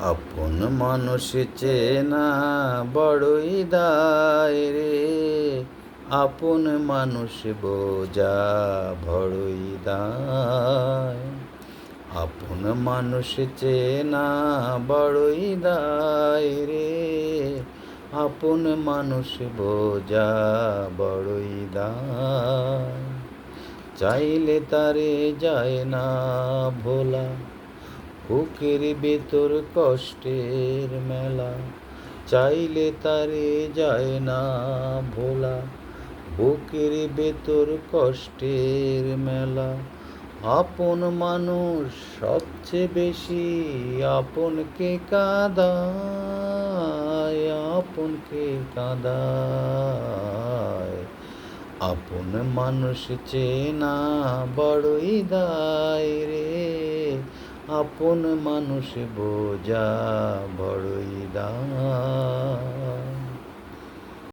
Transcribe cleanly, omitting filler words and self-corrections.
আপন মানুষ চেনা বড়ই দায় রে, আপন মানুষ বোঝা বড়ই দায়। আপন মানুষ চেনা বড়ই দায় রে, আপন মানুষ বোঝা বড়ই দায়। চাইলে তারে যায় না ভোলা, বুকের ভেতর কষ্টের মেলা। চাইলে তারে যায় না ভোলা, বুকের ভেতর কষ্টের মেলা। আপন মানুষ সবচেয়ে বেশি আপনকে কাঁদায়, আপনকে কাঁদায়। আপন মানুষ চেনা বড়ই দায় রে, আপন মানুষ বোঝা বড়ই দায়।